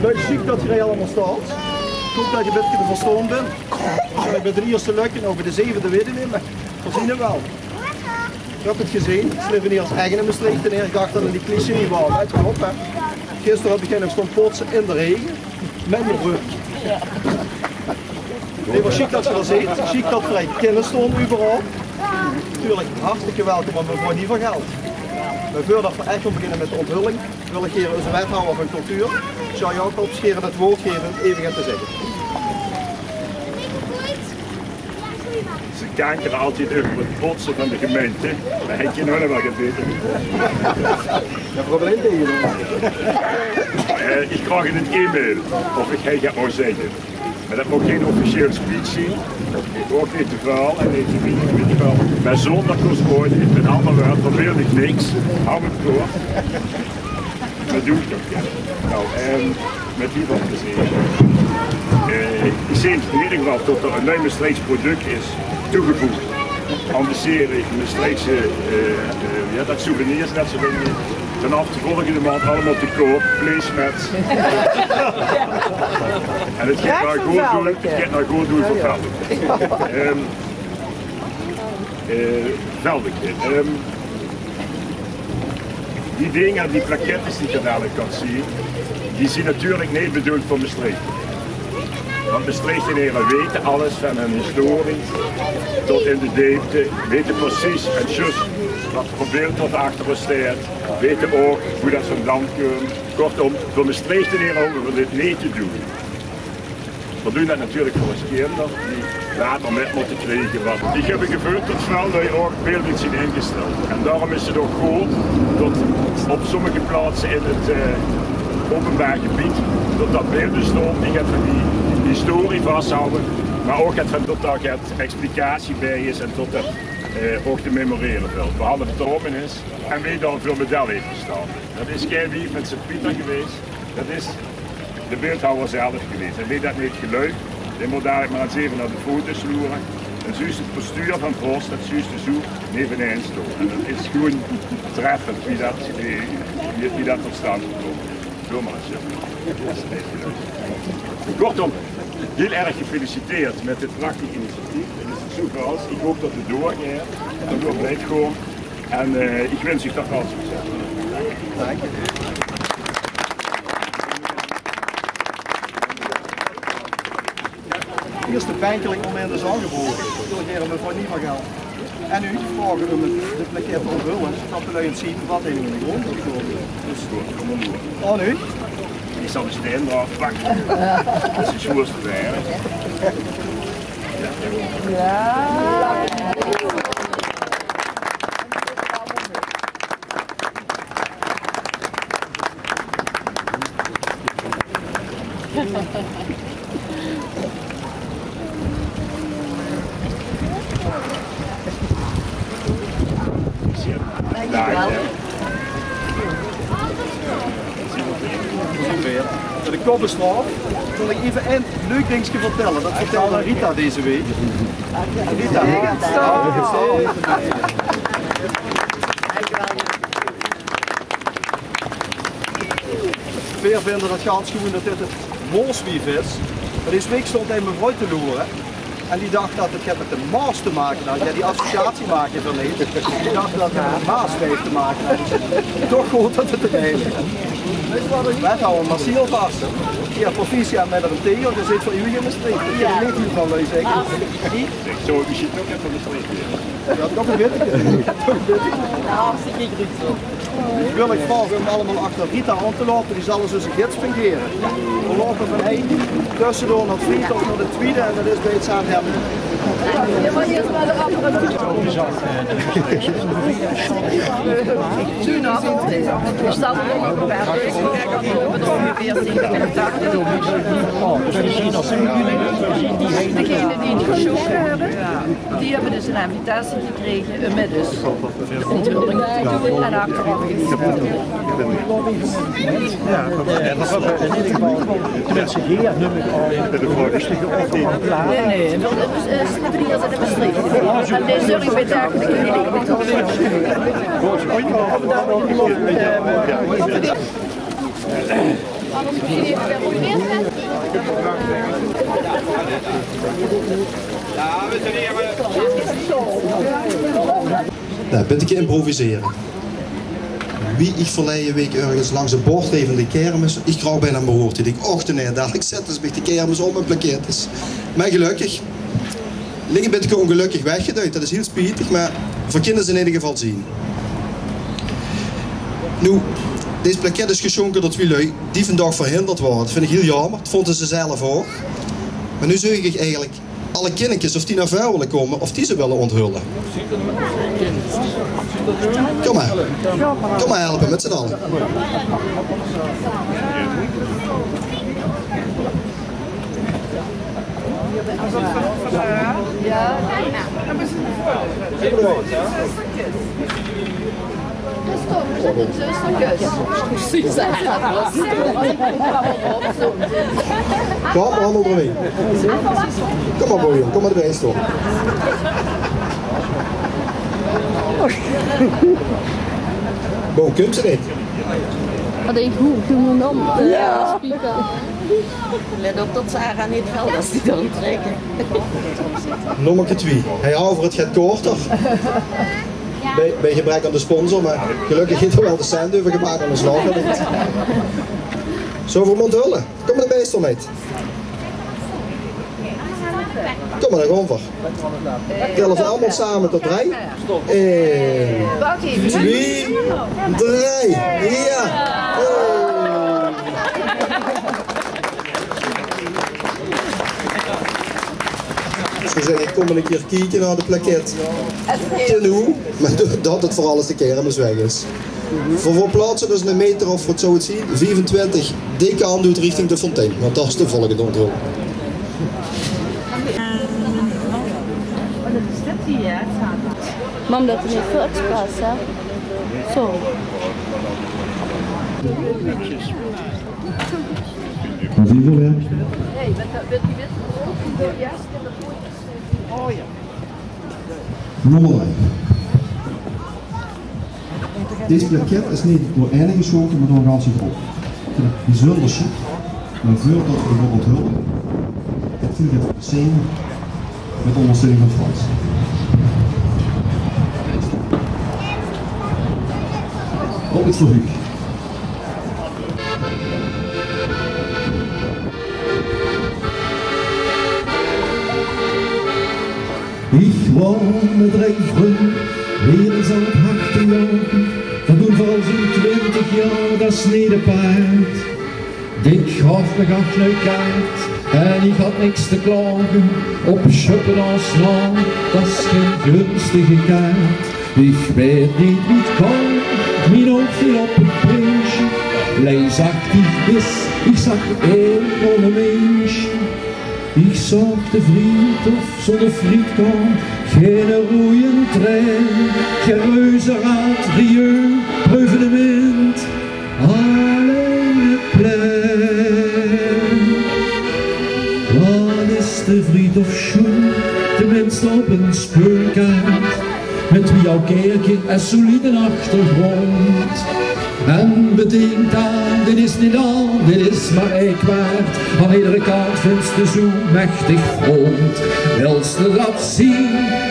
Leuk, ziek dat je er allemaal staat. Ik hoop dat je een beetje verstomd bent. Ik ben 3 eerste lukken, over de 7e weet ik niet, maar we zien het wel. Ik heb het gezien, ze leven niet als eigen in Maastricht en ik dacht dat het die cliché niet was. Het klopt, hè. Gisteren heb ik nog stond potsen in de regen, met mijn rug. Nee, maar chic dat je er ziet, chic dat vrij kinderen stonden overal. Natuurlijk hartstikke welkom, maar we worden niet van geld. Maar voordat we echt gaan beginnen met de onthulling, wil ik hier onze wethouder van cultuur, Jean Jacobs, het woord geven even te zeggen. Ze kankeren altijd over het potsen van de gemeente, maar heb je nog wel gebeten. Ja, probleem tegen je. Ik krijg een e-mail of ik ga gaan zeggen. Maar dat moet geen officieel speech zien. Ik ook niet te vuil en niet te veel. Maar zonder kost ooit, ik ben allemaal wel, verbeeld ik niks. Hou me voor. Dat doe ik toch, ja. Nou, met die wat te zeggen. Ik zie in ieder geval dat er een nieuw Maastrichts product is toegevoegd aan de serie Maastrichtse dat souvenirs, net zo dingen. Vanaf de volgende maand allemaal te koop, placemats. En het gaat naar goed doen voor Veldeke. Veldeke. Die dingen, die plaquettes die je dadelijk kan zien, die zijn natuurlijk niet bedoeld voor Maastricht. Want Maastrichtenaren weten alles van hun historie tot in de diepte, weten precies en juist wat voor beeld wat achter ons staat, weten ook hoe dat zo'n land komt. Kortom, voor Maastrichtenaren hoeven we dit niet te doen. We doen dat natuurlijk voor ons kinderen die later met moeten krijgen. Want die hebben gevuld tot snel dat je ook beeld niet zijn ingesteld. En daarom is het ook goed dat op sommige plaatsen in het openbaar gebied dat dat beelden stond. Die gaat van die historie vasthouden, maar ook dat daar het explicatie bij is en tot dat ook te memoreren valt. Behalve het erom is en wie dan veel medaille heeft gestaan. Dat is geen wie met Sint-Pieter geweest, dat is de beeldhouwer zelf geweest. En wie dat niet gelukt, dan moet daar maar eens even naar de foto's loeren. En juist het postuur van Prost, dat juist de zoek eveneens door. En dat is gewoon treffend wie dat tot stand komt. Doe maar eens, ja. Kortom, heel erg gefeliciteerd met dit prachtige initiatief. Het is super als. Ik hoop dat het doorgaat, dat het door blijft gewoon. En ik wens u toch wel succes. Dank je. Het eerste pijnlijk moment is aangeboden. Delegeren we voor niet van geld. En nu vragen we de plekje te onthullen, dat we eens zien wat er in de grond is gekomen. Dus goed, kom maar door. Oh nu? Ik zal de steen eraf pakken. Dat is een schoorste werk. Ja. Dankjewel. De koppenstraat wil ik even een leuk dingetje vertellen. Dat vertelde Rita deze week. Rita. Veel vinden dat gans gewoon dat dit het molswief is. Maar deze week stond hij mevrouw te loeren. En die dacht dat het met de Maas te maken had. Ja, die associatie maak je dan niet. Die dacht dat het met de Maasweef te maken had. Toch goed dat het erbij is. Wethouder Marciel vast. Ja, proficiat met een thee, want je zit voor u in de streep. Ja. Dat weet u van leuk zeker. Zo, je ziet ook even de streep weer. Ja, toch een beetje. Ja, hartstikke goed zo. Wil ik vragen om allemaal achter Rita aan te lopen, die zal dus een gids fungeren. We lopen van 1 tussendoor naar het vriend of naar de tweede en dat is bij het Zaandhem. Je moet eerst maar de apparatuur. Er staat er nog een paar degenen die het geschoten hebben, die hebben dus een invitatie gekregen met dus de onthulling en achteraf Ja, dat was in ieder geval de mensen hier nummer Nee, dat is 3 jaar in de bestrijd. En deze zullen we eigenlijk Nou, ben ik improviseren. Wie ik verleden week ergens langs een bord heeft in de kermis, ik krijg bijna mijn hoort. Ik denk, och nee, dadelijk zetten ze bij de kermis om en plakkettes. Maar gelukkig, liggen ben ik ongelukkig weggeduid. Dat is heel spijtig, maar voor kinderen in ieder geval zien. Nu, deze plakket is geschonken door 2 lui die vandaag verhinderd worden. Dat vind ik heel jammer, dat vonden ze zelf ook. Maar nu zeg ik eigenlijk alle kindertjes of die naar vuil willen komen of die ze willen onthullen. Kom maar. Kom maar helpen met z'n allen. Ja, Kom, handel ermee. Kom maar Bojan, kom maar erbij staan. Bo, kunt ze niet? Wat ik goed doen dan? Ja. let op dat Sarah niet valt als die dan trekken. Nummer 2. Hij houdt voor het gaat korter. Bij gebrek aan de sponsor, maar gelukkig heeft er wel de cent over gemaakt aan de slag. Zo voor onthullen. Kom maar erbij staan met. Kom maar naar Gonver. Tellen we allemaal samen tot 3. 1, 2, 3. Ja. Ik zou zeggen, ik kom een keer kijken naar de plakket. Ten hoe, maar dat het voor alles de kermis weg is. Voor plaatsen dus een meter of wat zou het zien, 25 dikke aandoet richting de fontein, want dat is de volgende onthul. Mam, dat is niet voor express, hè? Zo. Wat zie je voor hem? Nummer 1. Deze plakket is niet door één geschonken, maar door een ganse groep. Bijzonder chic, maar voordat we erop onthullen, het viel het zingen met ondersteuning van Frans. Op het verhuur. Ich war mit 3 Freunden, weer eens aan het hart te jagen. Van toen voor zo'n 20 jaar, dat is niet de paard. Ik gaf me gaf een kaart en ik had niks te klagen. Op schuppen als slaan, dat is geen gunstige kaart. Ik weet niet wie het kan, mijn oog viel op het prinsje. Hij zag die vis, ik zag een ondermeisje. Ik zag de vriend of zonder vriend kan, geen roeien trein, geen reuzenrad, rieu, preuvende wind, alleen het plein. Wat is de vriend of schoen, tenminste op een speulkaart, met wie jouw kerkje en solide achtergrond. En bedenkt aan, dit is niet al, dit is maar ik waard. Aan iedere kant vindt ze zo mächtig front. Wilst je dat zien,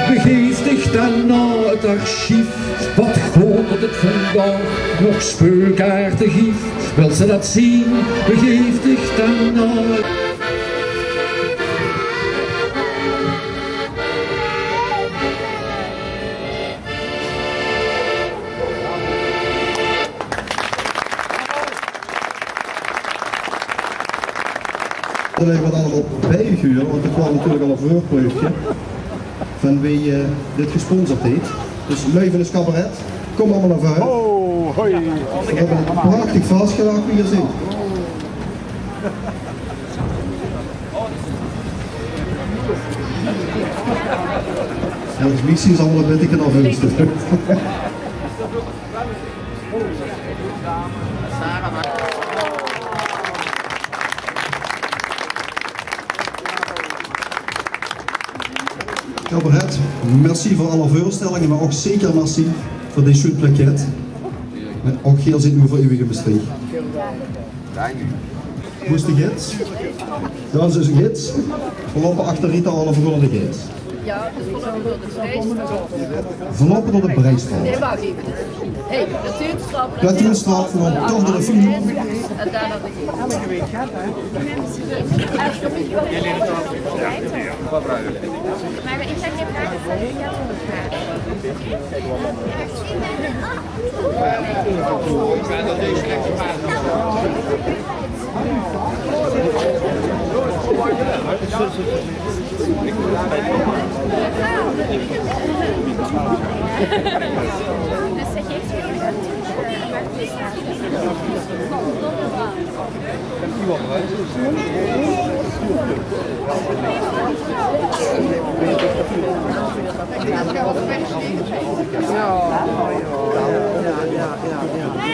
begeef dich dan naar het archief. Wat groot dat het van toch nog speukaarten gift. Wil ze dat zien, begeeft zich dan nooit. Dan hebben we het allemaal bijgehuurd, want er kwam natuurlijk al een voorproefje van wie dit gesponsord heeft. Dus Leuvenens Cabaret, kom allemaal naar voren. Oh, hoi. We hebben het prachtig vastgelegd wie je ziet. Ja, dus misschien is allemaal een beetje nerveus. Cabaret, merci voor alle voorstellingen, maar ook zeker merci voor deze schoon plakket. En ook heel zin nu voor eeuwige besteed. Hoe is de gids? Dat is dus een gids. We lopen achter Rita al een vergonnen gids. Ja, dus voorlopig door de Brijstraat. Voorlopig door de Brijstraat. Nee, wacht even. Hé, de Tuinstraat. De Tuinstraat, gewoon toch door de film. En daarna de gids. Elke week gaat hè? Maar ik heb je vraag gesteld, ja, zonder vraag. Dus zeg je iets waar het staat?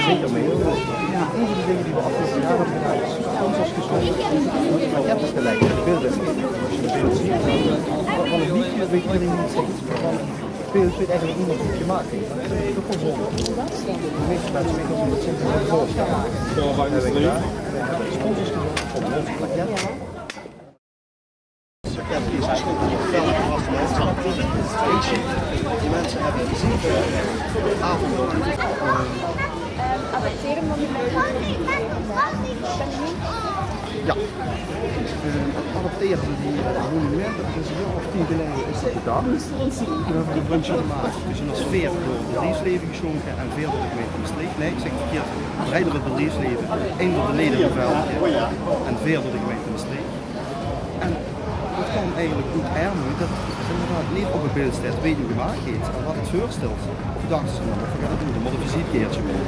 Zeker mee. Ja, een van de dingen die we afgelopen jaar hebben gedaan is sponsors gezocht. Dat is gelijk, de beelden. Als je de beelden ziet, van een liedje weet iedereen niet zegt. Van het beeld weet eigenlijk niemand die het gemaakt heeft. Dat is ook gewoon zonde. De meeste mensen weten dat het simpel is voorstaan. Sponsors gezocht op ons plakket. Die zijn ook nog fel verrast van ons. Die mensen hebben gezien. Avond. Adapteren Ja. Het adopteren van die monumenten, dat is een jaar of 10 geleden is dat gedaan. Toen hebben we een brunchje gemaakt. Dus in de sfeer door het bedrijfsleven geschonken en veel door de gemeente Maastricht. Nee, ik zeg het verkeerd. Vrij door het bedrijfsleven, één door de leden van Veldje en veel door de gemeente Maastricht. En het kwam eigenlijk goed ermee dat inderdaad niet op het beeld staat, weet je hoe gemaakt heeft en wat het voorstelt. Toen dachten ze, nou, we gaan het doen, dan moet een visitekeertje mee.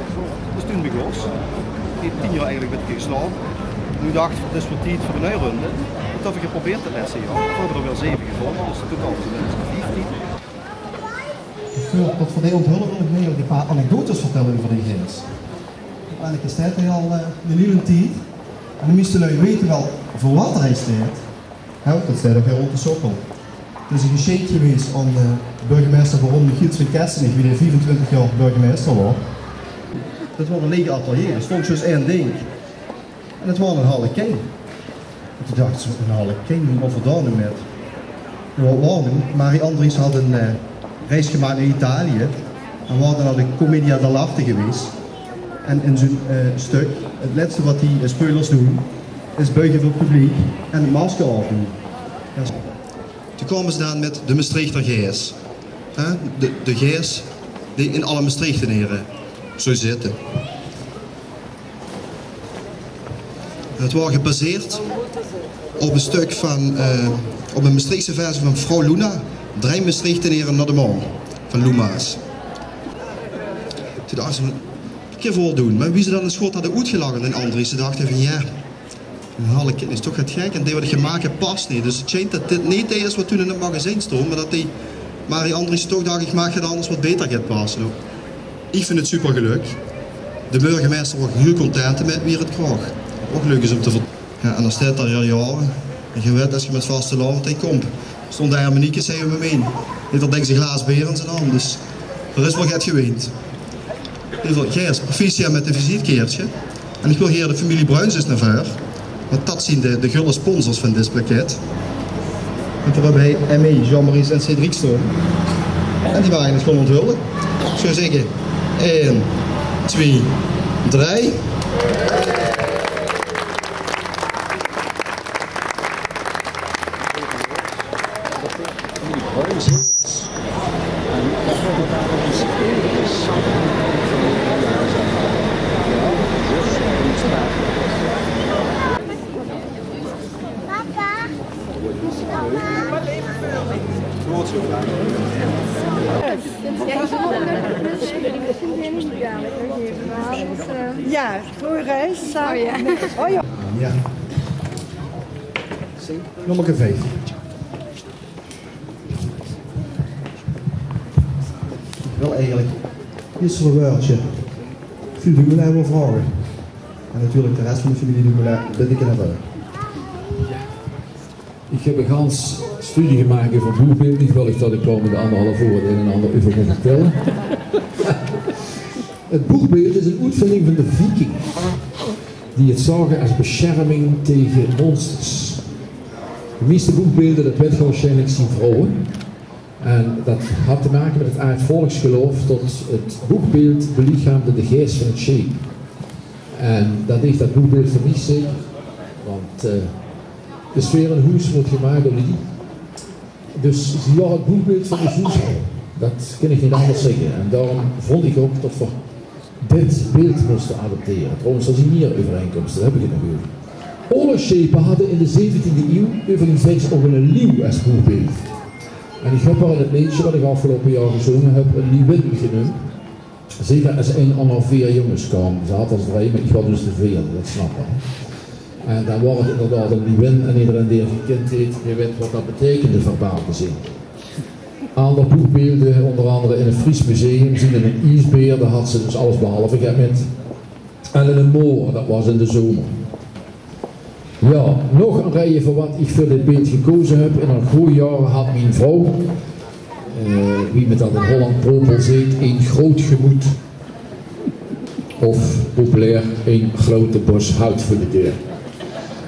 Dus toen begon het. Ik heb 10 jaar eigenlijk met geslapen. Nu dacht ik, het is voor tijd voor een ronde. Dat heb ik geprobeerd te lessen, ja. We hebben er wel 7 gevonden, dus totaal is het 15. Tot voor de onthulling wil ik nog een paar anekdotes vertellen over die grens. Eigenlijk is het al een nieuwe tijd. En de meeste lui weten wel voor wat hij staat. Dat staat ook heel rond de sokkel. Het is een geschenk geweest aan de burgemeester van Giels van Kessenich, wie 24 jaar burgemeester was. Dat was een lege atelier, er stond zo'n één ding. En het was een harlekin. En toen dacht ze, een harlekin, wat verdaan nu met? Waarom? Marie Andries had een reis gemaakt naar Italië. En we hadden naar de Commedia dell'arte geweest. En in zijn stuk, het laatste wat die speulers doen, is buigen voor het publiek en het masker afdoen. Ja. Toen kwamen ze dan met de Maastrichter Geers. De Geers die in alle Maastrichtenaren zo zitten. Het was gebaseerd op een stuk van, op een Maastrichtse versie van Vrouw Luna, 3 Maastrichtenaren naar de maan, van Loema's. Toen dachten ze, een keer voordoen, maar wie ze dan een schot hadden uitgelachen in Andries, ze dachten van ja, een harlekin is toch het gek en die wat je gemaakt past niet. Dus het schijnt dat dit niet is wat toen in het magazijn stond, maar dat die Marie Andries toch dacht, ik maak het anders wat beter gaat passen. Ik vind het super geluk. De burgemeester wordt heel content met wie het krijgt. Ook leuk is om te vertellen. Ja, en dan staat er al jaren. En je weet als je met vaste land in komt. Stond de Hermanieke, zei we me mee. Heeft er denk ik een glaas bier in zijn hand. Dus er is wel het geweend. In ieder geval, Gijs, proficiat met een visitekeertje. En ik wil hier de familie Bruins eens naar voren. Want dat zien de gulle sponsors van dit pakket. En toen hebben wij M.E., Jean-Maurice en Cédric staan. En die waren het gewoon onthullen. Ik zou zeggen, 1, 2, 3. Ja, goede reis. Oh ja. Oh ja. Ja. Nummer 5. Ik wil eigenlijk iets voor een woordje Phil Dumoulin wil vragen. En natuurlijk de rest van de familie Dumoulin bid ik in het buiten. Ik heb een gans studie gemaakt over boekbeeld. Ik wil dat ik komende 1,5 uur het een en ander over ga vertellen. Het boekbeeld is een uitvinding van de Viking, die het zagen als bescherming tegen monsters. De meeste boekbeelden, dat werd waarschijnlijk zien vrouwen. En dat had te maken met het aardvolksgeloof dat het boekbeeld belichaamde de geest van het scheep. En dat heeft dat boekbeeld voor niet zeker, want de sfeer in huis wordt gemaakt door die. Dus ze waren het boekbeeld van de huisvrouw. Dat kan ik niet anders zeggen. En daarom vond ik ook dat we dit beeld moesten adopteren. Trouwens, er zijn hier overeenkomsten, daar heb ik het nog over. Oorlogsschepen hadden in de 17e eeuw overigens ook een leeuw als boekbeeld. En ik heb er in het liedje wat ik afgelopen jaar gezongen heb een leeuwin genoemd. Zeker als een onder 4 jongens kwam. Ze had als 3, maar ik was dus te veel, dat snap ik. En dan was het inderdaad een leeuwin en iedereen die gekend heeft, je weet wat dat betekende verbaal gezien. Andere boekbeelden, onder andere in het Fries Museum, zien in een ijsbeer, daar had ze dus alles behalve met. En in een moor, dat was in de zomer. Ja, nog een reden voor wat ik voor dit beeld gekozen heb. In een goede jaren had mijn vrouw, wie met dat in Holland popel zit, een groot gemoed. Of populair, een grote bos hout voor de deur.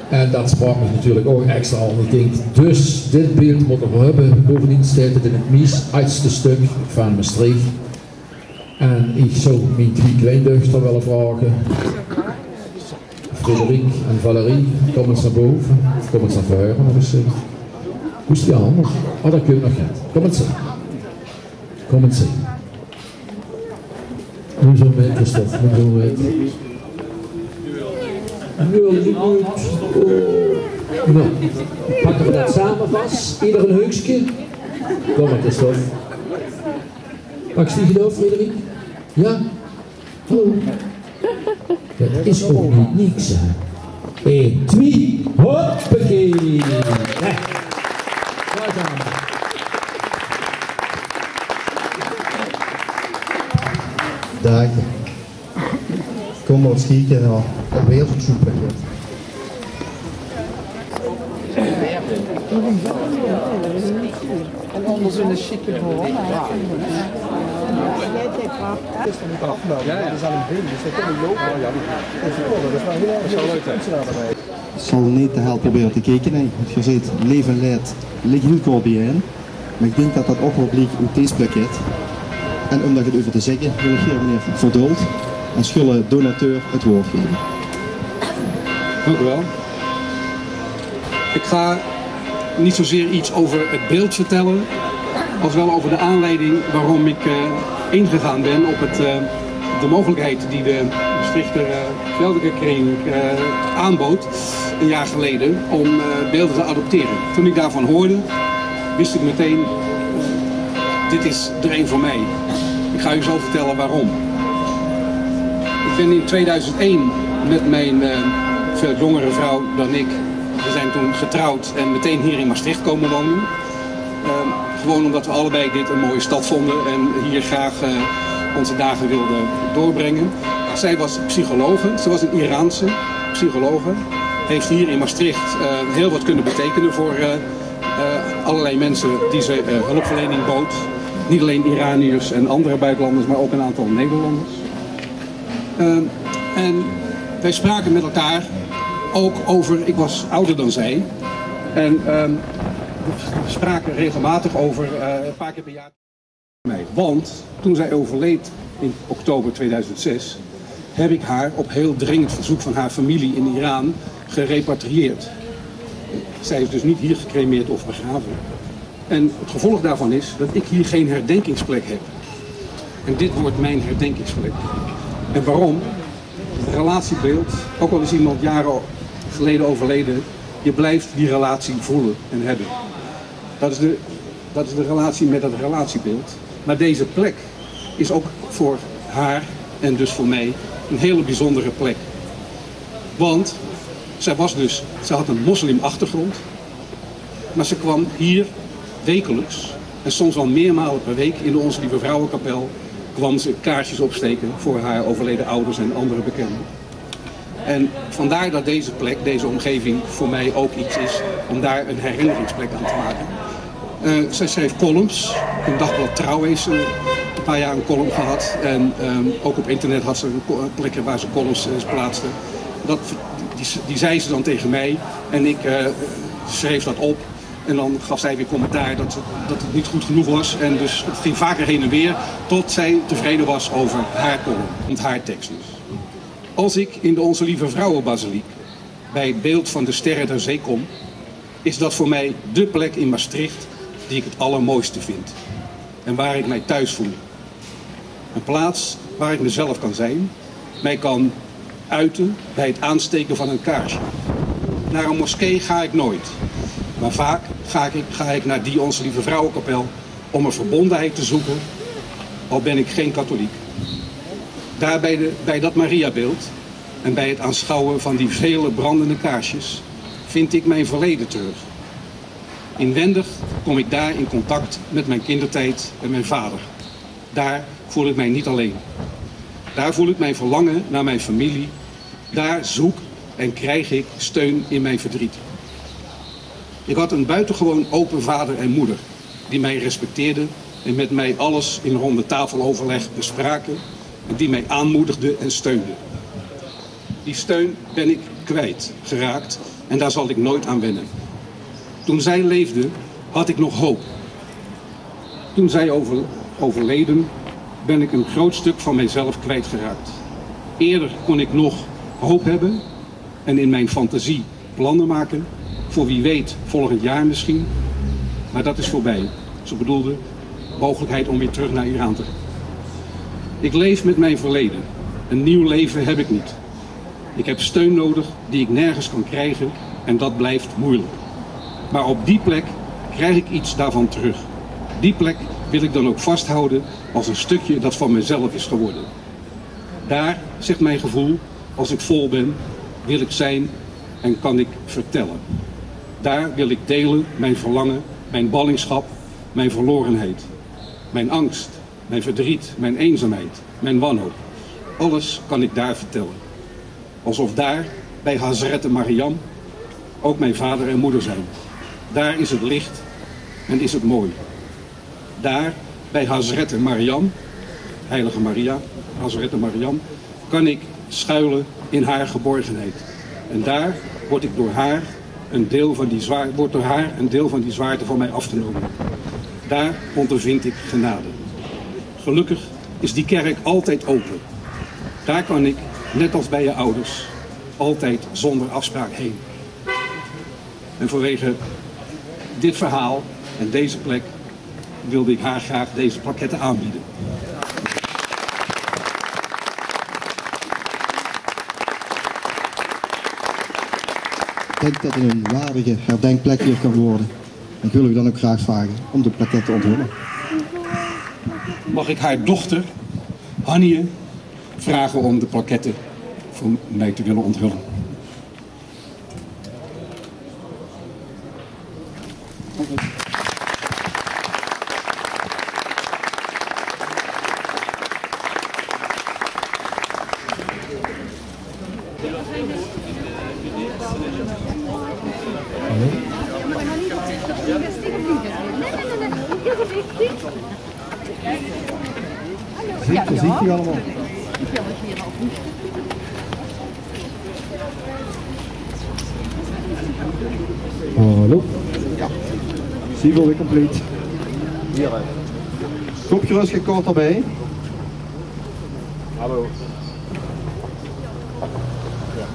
En dat sprak me natuurlijk ook extra aan. Ik denk, dus dit beeld moeten we hebben. Bovendien staat het in het meest oudste stuk van Maastricht. En ik zou mijn 2 kleindochters willen vragen. Frederik en Valerie, kom eens naar boven. Kom eens naar voren, nog eens zien. Hoe is die anders? Oh, dat kun je nog niet. Kom eens zien. Kom eens zien. Hoe zo met is dat? Hoe zo met? Nou, pakken we dat samen vast. Ieder een heukje. Kom maar, Christophe. Pak je die gedoof, Frederik? Ja? Hallo. Dat is ook niet niks, hè. 1, 2, hoppakee. Nee. Waar gaan we? Dank je. Kom maar eens kijken naar het wereldzoekpakket. En anders in een chique vorm. Ik zal niet te helpen proberen te kijken. Nee. Je ziet, leven leidt, ligt heel kort bijeen. Maar ik denk dat dat ook wel blijkt uit deze pakket. En om dat het over te zeggen, wil ik hier meneer Verdult en schulle donateur het woord geven. Dank u wel. Ik ga niet zozeer iets over het beeld vertellen, als wel over de aanleiding waarom ik ingegaan ben op de mogelijkheid die de Maastrichter Veldelijke Kring aanbood een jaar geleden om beelden te adopteren. Toen ik daarvan hoorde, wist ik meteen, dit is er een voor mij. Ik ga u zo vertellen waarom. Ik ben in 2001 met mijn veel jongere vrouw dan ik, we zijn toen getrouwd en meteen hier in Maastricht komen wonen. Gewoon omdat we allebei dit een mooie stad vonden en hier graag onze dagen wilden doorbrengen. Zij was psychologe, ze was een Iraanse psychologe. Heeft hier in Maastricht heel wat kunnen betekenen voor allerlei mensen die ze hulpverlening bood. Niet alleen Iraniërs en andere buitenlanders, maar ook een aantal Nederlanders. En wij spraken met elkaar ook over, ik was ouder dan zij. En we spraken regelmatig over, een paar keer per jaar. Want toen zij overleed in oktober 2006, heb ik haar op heel dringend verzoek van haar familie in Iran gerepatrieerd. Zij is dus niet hier gecremeerd of begraven. En het gevolg daarvan is dat ik hier geen herdenkingsplek heb. En dit wordt mijn herdenkingsplek. En waarom? Het relatiebeeld, ook al is iemand jaren geleden overleden, je blijft die relatie voelen en hebben. Dat is de relatie met het relatiebeeld. Maar deze plek is ook voor haar en dus voor mij een hele bijzondere plek. Want zij had een moslimachtergrond, maar ze kwam hier wekelijks en soms wel meermalen per week in de Onze Lieve Vrouwenkapel kwam ze kaarsjes opsteken voor haar overleden ouders en andere bekenden. En vandaar dat deze plek, deze omgeving voor mij ook iets is om daar een herinneringsplek aan te maken. Zij schreef columns. In Dagblad Trouw heeft ze een paar jaar een column gehad. En ook op internet had ze een plek waar ze columns plaatste. Die zei ze dan tegen mij en ik schreef dat op. En dan gaf zij weer commentaar dat het niet goed genoeg was. En dus het ging vaker heen en weer tot zij tevreden was over haar column en haar tekst dus. Als ik in de Onze Lieve Vrouwenbasiliek bij het beeld van de Sterren der Zee kom, is dat voor mij dé plek in Maastricht die ik het allermooiste vind. En waar ik mij thuis voel. Een plaats waar ik mezelf kan zijn, mij kan uiten bij het aansteken van een kaarsje. Naar een moskee ga ik nooit. Maar vaak ga ik naar die Onze Lieve Vrouwenkapel om een verbondenheid te zoeken, al ben ik geen katholiek. Daar bij dat Mariabeeld en bij het aanschouwen van die vele brandende kaarsjes vind ik mijn verleden terug. Inwendig kom ik daar in contact met mijn kindertijd en mijn vader. Daar voel ik mij niet alleen. Daar voel ik mijn verlangen naar mijn familie. Daar zoek en krijg ik steun in mijn verdriet. Ik had een buitengewoon open vader en moeder die mij respecteerden en met mij alles in ronde tafeloverleg bespraken en die mij aanmoedigden en steunden. Die steun ben ik kwijtgeraakt en daar zal ik nooit aan wennen. Toen zij leefde, had ik nog hoop. Toen zij overleden, ben ik een groot stuk van mijzelf kwijtgeraakt. Eerder kon ik nog hoop hebben en in mijn fantasie plannen maken, voor wie weet volgend jaar misschien, maar dat is voorbij. Ze bedoelde mogelijkheid om weer terug naar Iran te gaan. Ik leef met mijn verleden. Een nieuw leven heb ik niet. Ik heb steun nodig die ik nergens kan krijgen en dat blijft moeilijk. Maar op die plek krijg ik iets daarvan terug. Die plek wil ik dan ook vasthouden als een stukje dat van mezelf is geworden. Daar, zegt mijn gevoel, als ik vol ben, wil ik zijn en kan ik vertellen. Daar wil ik delen mijn verlangen, mijn ballingschap, mijn verlorenheid. Mijn angst, mijn verdriet, mijn eenzaamheid, mijn wanhoop. Alles kan ik daar vertellen. Alsof daar, bij Hazrette Mariam, ook mijn vader en moeder zijn. Daar is het licht en is het mooi. Daar, bij Hazrette Mariam, Heilige Maria, Hazrette Mariam, kan ik schuilen in haar geborgenheid. En daar wordt door haar een deel van die zwaarte van mij afgenomen. Daar ondervind ik genade. Gelukkig is die kerk altijd open. Daar kan ik, net als bij je ouders, altijd zonder afspraak heen. En vanwege dit verhaal en deze plek wilde ik haar graag deze plaquette aanbieden. Ik denk dat het een waardige herdenkplek hier kan worden. En ik wil u dan ook graag vragen om de plaquette te onthullen. Mag ik haar dochter, Hanie, vragen om de plaquette voor mij te willen onthullen? Dat ziet u allemaal. Hallo. Ja. Zie je wel weer compleet. Hieruit. Kopje rust gekort erbij. Hallo. Ja.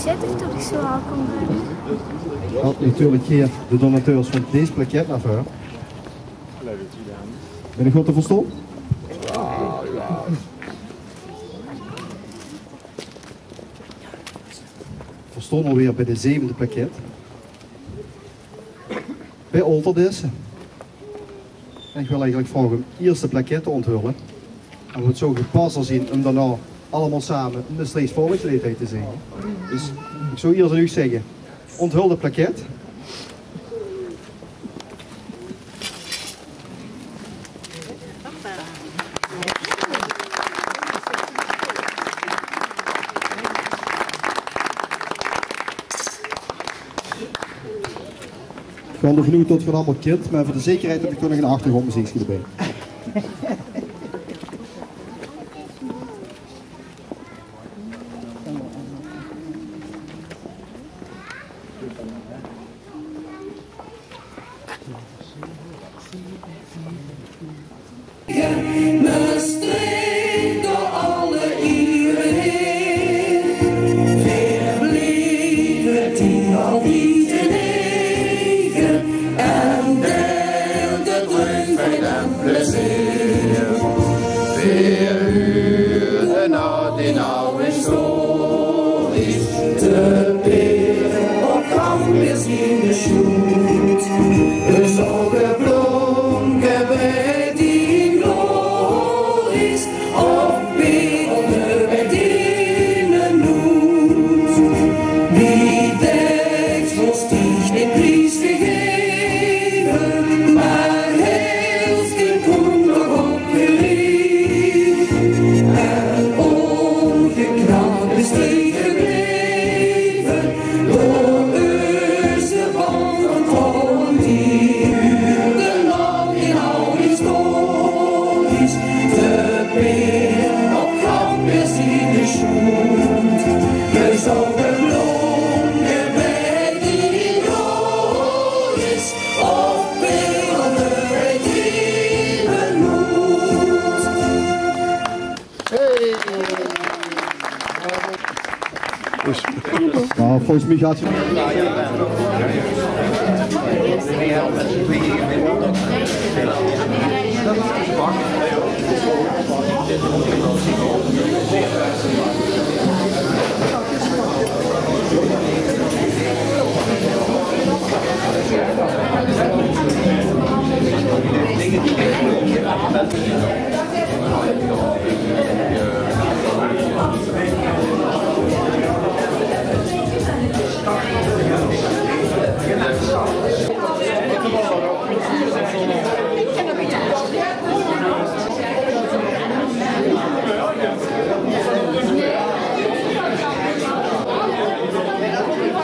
Zet ik toch niet zo welkom ben. Want natuurlijk hier de donateurs van deze plaquette naar voren. Ben ik goed te verstaan? Verstaan alweer bij de 7e plaquette. Bij Olterdisse. En ik wil eigenlijk vragen om eerst de plaquette te onthullen. En we het zo gepast zien om daarna allemaal samen een Maastrichts volksliedheid te zingen. Dus ik zou eerst aan u zeggen, onthul de plaquette. Ik ga er genoeg tot van allemaal kind, maar voor de zekerheid heb ik nog een achtergrondmuziekje erbij. Maastricht door alle uren heen, verbleven die al niet te negen, en deelde dreugheid en plezier. Verhuurde naar die oude historisch, de beren op gang weer zien de schoot, de zorgen blonken bij die glories, of beelden bij die nood. Wie denkt voor sticht in prijs gegeven, maar heeft in kom nog opgericht, en ongeknapt besteed gebleven, door de band van trouw die huurde nog in al historisch, de beer op gang weer zien de schoot, we zouden blonken bij die glories, of beelden bij die benoemd. Dus, nou, volgens mij gaat het.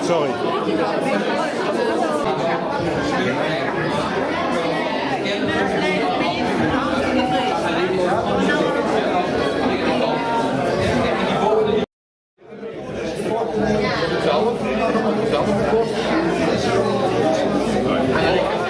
Sorry. Ja.